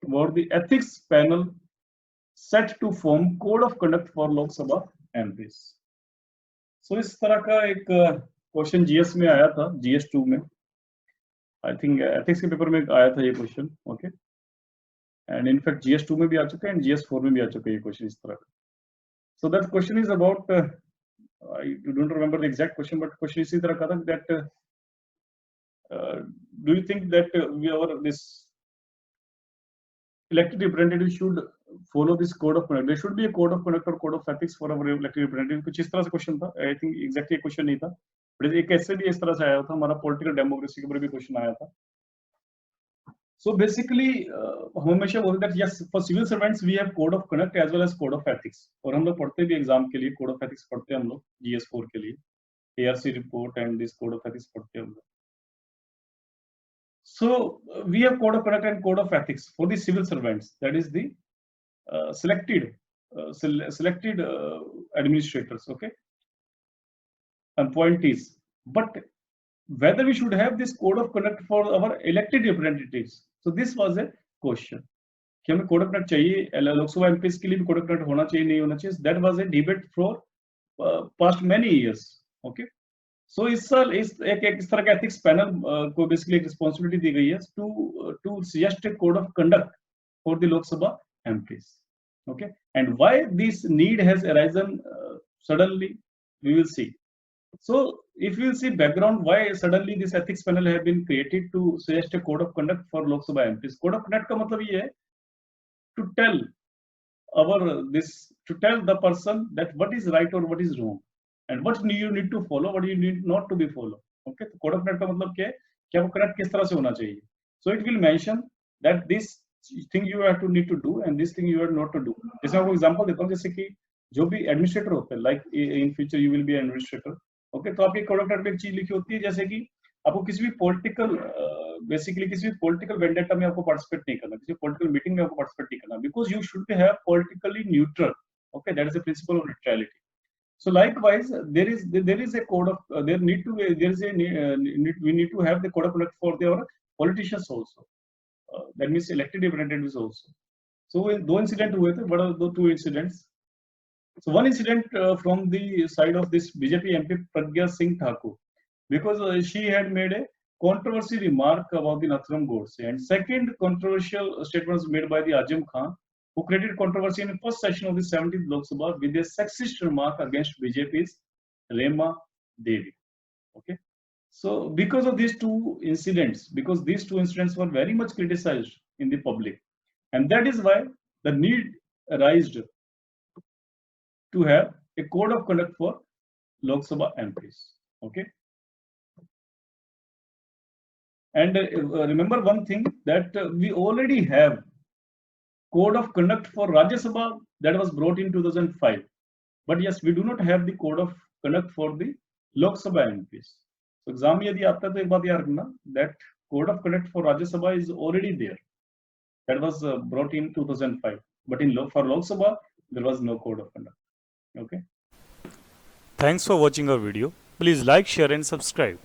about the ethics panel set to form code of conduct for Lok Sabha MPs. So इस तरह का एक question GS में आया था, जीएस 2 में, आई थिंक एथिक्स के पेपर में आया था ये question, okay, and in fact GS 2 में भी आ चुका है एंड जीएस 4 में भी आ चुका है ये क्वेश्चन इस तरह का. So that question is about I don't remember the exact question, but question इसी तरह का था that do you think that this elected representative should follow this code of conduct? There should be a code of conduct or code of ethics for our elected representative. कुछ इस तरह से question था. I think exactly ये question नहीं था, but एक ऐसे भी इस तरह से आया था. हमारा पॉलिटिकल डेमोक्रेसी के ऊपर भी क्वेश्चन आया था. So basically हम हमेशा बोलते हैं yes, for civil servants we have code of conduct as well as code of ethics. और हम लोग पढ़ते भी एग्जाम के लिए code of ethics पढ़ते हैं हम लोग GS4 के लिए, ARC report and this code of ethics पढ़ते हैं हम लोग. So we have code of conduct and code of ethics for the civil servants, that is the selected administrators, okay, appointees. But whether we should have this code of conduct for our elected representatives, so this was a question कि हमें code of conduct चाहिए, Lok Sabha MPs के लिए भी code of conduct होना चाहिए, नहीं होना चाहिए. That was a debate for past many years, okay. So इस साल इस तरह का एथिक्स पैनल को बेसिकली एक रिस्पांसिबिलिटी दी गई है to suggest a code of conduct for the Lok Sabha MPs, okay. And why this need has arisen suddenly, we will see. So if you will see background why suddenly this ethics panel have been created to suggest a code of conduct for Lok Sabha MPs. Code of conduct का मतलब ये है to tell the person that what is right or what is wrong and what you need to follow, what you need not to be follow, okay. तो code of conduct का मतलब क्या है कि आपको conduct किस तरह से होना चाहिए. So it will mention that this thing you have to need to do and this thing you are not to do. जैसे मैं आपको एग्जांपल देता हूँ, जैसे कि जो भी एडमिनिस्ट्रेटर होते हैं, like in future you will be administrator, okay. तो आपकी कोड ऑफ कंडक्ट में एक चीज लिखी होती है जैसे कि आपको किसी भी पॉलिटिकल बेसिकली किसी भी पॉलिटिकल वेंडेटा में आपको पार्टिसिपेट नहीं करना, किसी पॉलिटिकल मीटिंग में आपको पार्टिसिपेट नहीं करना, because you should have politically neutral, okay. That is the principle of neutrality. So likewise there is a code of we need to have the code of conduct for our politicians also, that means elected representatives also. So दो incident हुए थे. what are the two incidents? So one incident from the side of this BJP MP Pragya Singh Thakur, because she had made a controversial remark about the Nathuram Godse, and second controversial statement was made by the Azam Khan, who created controversy in the first session of the 17th Lok Sabha with a sexist remark against BJP's Rema Devi, okay. So because of these two incidents were very much criticized in the public, and that is why the need arose to have a code of conduct for Lok Sabha MPs, okay. And remember one thing that we already have code of conduct for Rajya Sabha that was brought in 2005, but yes, we do not have the code of conduct for the Lok Sabha MPs. So exam यदि आता है तो एक बात याद रखना, that code of conduct for Rajya Sabha is already there, that was brought in 2005, but for Lok Sabha there was no code of conduct, okay. Thanks for watching our video. Please like, share and subscribe.